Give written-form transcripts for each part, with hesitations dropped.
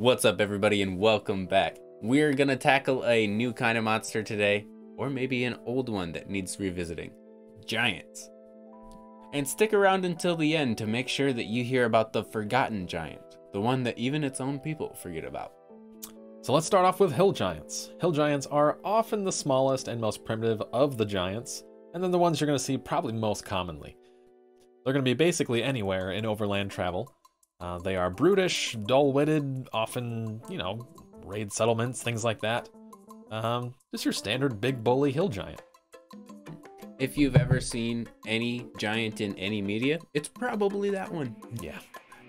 What's up, everybody, and welcome back. We're gonna tackle a new kind of monster today, or maybe an old one that needs revisiting. Giants. And stick around until the end to make sure that you hear about the forgotten giant, the one that even its own people forget about. So let's start off with hill giants. Hill giants are often the smallest and most primitive of the giants, and they're the ones you're going to see probably most commonly. They're going to be basically anywhere in overland travel. They are brutish, dull-witted, often, raid settlements, things like that. Just your standard big bully hill giant. If you've ever seen any giant in any media, it's probably that one. Yeah.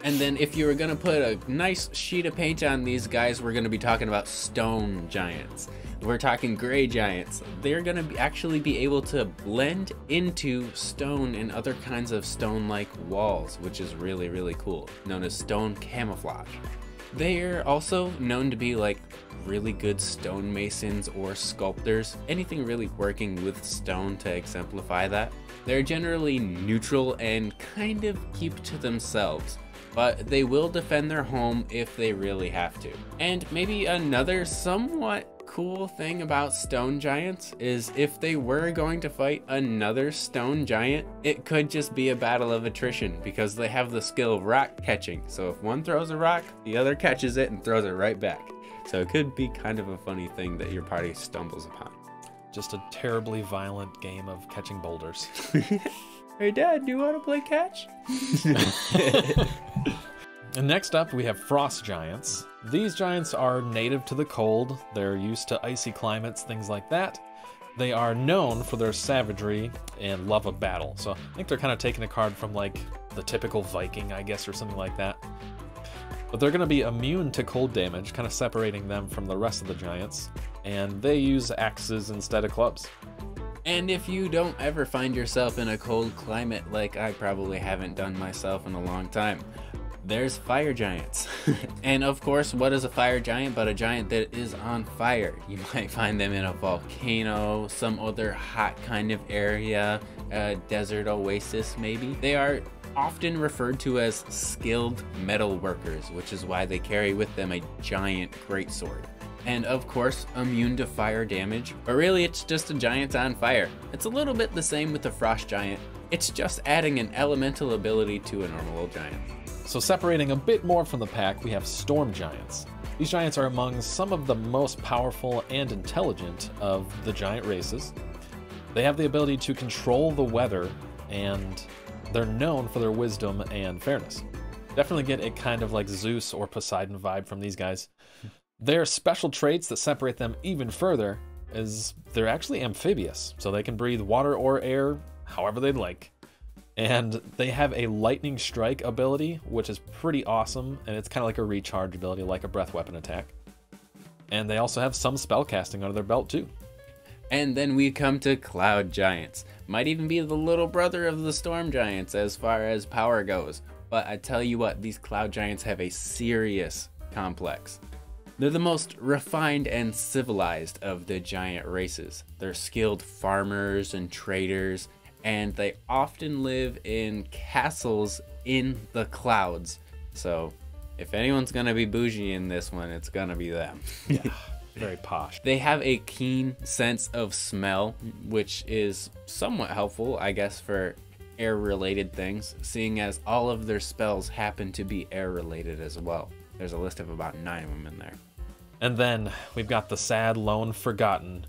And then if you were gonna put a nice sheet of paint on these guys, we're gonna be talking about stone giants. We're talking gray giants. They're gonna actually be able to blend into stone and other kinds of stone-like walls, which is really, really cool, known as stone camouflage. They are also known to be like really good stonemasons or sculptors, anything really working with stone to exemplify that. They're generally neutral and kind of keep to themselves, but they will defend their home if they really have to. And maybe another somewhat cool thing about stone giants is if they were going to fight another stone giant, it could just be a battle of attrition because they have the skill of rock catching. So if one throws a rock, the other catches it and throws it right back. So it could be kind of a funny thing that your party stumbles upon. Just a terribly violent game of catching boulders. Hey Dad, do you want to play catch? And next up, we have frost giants. These giants are native to the cold. They're used to icy climates, things like that. They are known for their savagery and love of battle. So I think they're kind of taking a card from like the typical Viking, I guess, or something like that. But they're going to be immune to cold damage, kind of separating them from the rest of the giants. And they use axes instead of clubs. And if you don't ever find yourself in a cold climate like I probably haven't done myself in a long time, there's fire giants. And of course, what is a fire giant but a giant that is on fire? You might find them in a volcano, some other hot kind of area, a desert oasis maybe. They are often referred to as skilled metal workers, which is why they carry with them a giant greatsword. And of course, immune to fire damage, but really it's just a giant on fire. It's a little bit the same with the frost giant. It's just adding an elemental ability to a normal old giant. So separating a bit more from the pack, we have storm giants. These giants are among some of the most powerful and intelligent of the giant races. They have the ability to control the weather, and they're known for their wisdom and fairness. Definitely get a kind of like Zeus or Poseidon vibe from these guys. Their special traits that separate them even further is they're actually amphibious, so they can breathe water or air however they'd like. And they have a lightning strike ability, which is pretty awesome, and it's kind of like a recharge ability, like a breath weapon attack. And they also have some spell casting under their belt too. And then we come to cloud giants. Might even be the little brother of the storm giants as far as power goes. But I tell you what, these cloud giants have a serious complex. They're the most refined and civilized of the giant races. They're skilled farmers and traders, and they often live in castles in the clouds. So if anyone's gonna be bougie in this one, it's gonna be them. Yeah, very posh. They have a keen sense of smell, which is somewhat helpful, I guess, for air-related things, seeing as all of their spells happen to be air-related as well. There's a list of about 9 of them in there. And then we've got the sad, lone, forgotten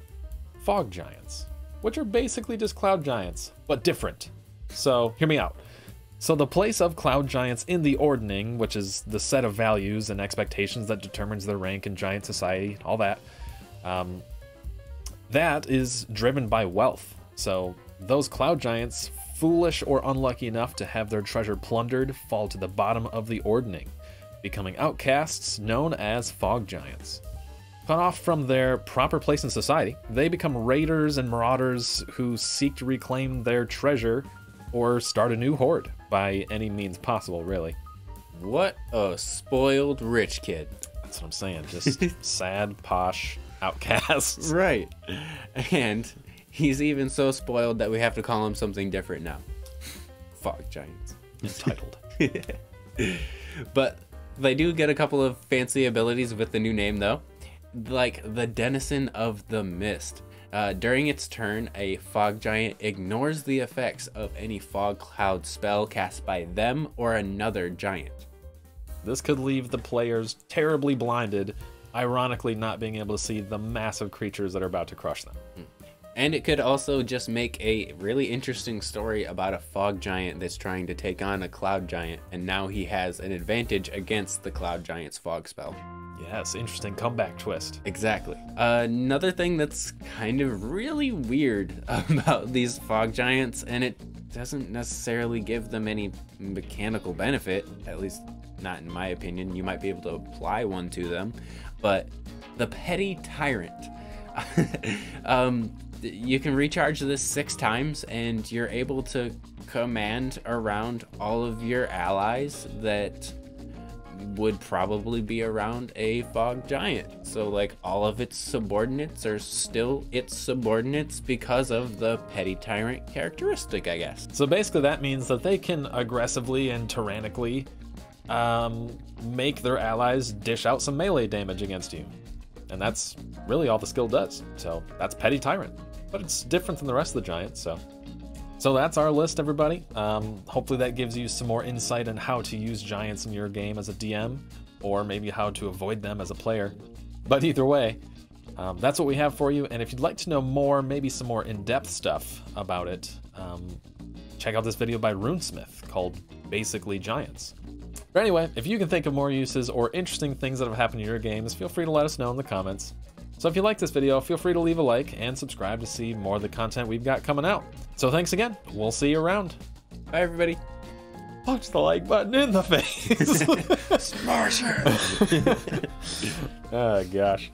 fog giants, which are basically just cloud giants, but different. So hear me out. So the place of cloud giants in the ordning, which is the set of values and expectations that determines their rank in giant society, all that, that is driven by wealth. So those cloud giants, foolish or unlucky enough to have their treasure plundered, fall to the bottom of the ordning, becoming outcasts known as fog giants. Cut off from their proper place in society, they become raiders and marauders who seek to reclaim their treasure or start a new horde by any means possible, really. What a spoiled rich kid. That's what I'm saying, just sad, posh outcasts. Right. And he's even so spoiled that we have to call him something different now. Fog giants. Entitled. But They do get a couple of fancy abilities with the new name though, like the Denizen of the Mist. During its turn, a fog giant ignores the effects of any fog cloud spell cast by them or another giant. This could leave the players terribly blinded, ironically not being able to see the massive creatures that are about to crush them. And it could also just make a really interesting story about a fog giant that's trying to take on a cloud giant, and now he has an advantage against the cloud giant's fog spell. Yes, interesting comeback twist. Exactly. Another thing that's kind of really weird about these fog giants, and it doesn't necessarily give them any mechanical benefit, at least not in my opinion. You might be able to apply one to them, but the Petty Tyrant. You can recharge this 6 times, and you're able to command around all of your allies that would probably be around a fog giant. So like all of its subordinates are still its subordinates because of the Petty Tyrant characteristic, I guess. So basically that means that they can aggressively and tyrannically make their allies dish out some melee damage against you. And that's really all the skill does. So that's Petty Tyrant. But it's different than the rest of the giants, so that's our list, everybody. Hopefully that gives you some more insight on how to use giants in your game as a DM, or maybe how to avoid them as a player. But either way, that's what we have for you. And if you'd like to know more, maybe some more in-depth stuff about it, check out this video by Runesmith called Basically Giants. But anyway, if you can think of more uses or interesting things that have happened in your games, feel free to let us know in the comments. So if you like this video, feel free to leave a like and subscribe to see more of the content we've got coming out. So thanks again. We'll see you around. Bye, everybody. Punch the like button in the face. Smash it. Oh, gosh.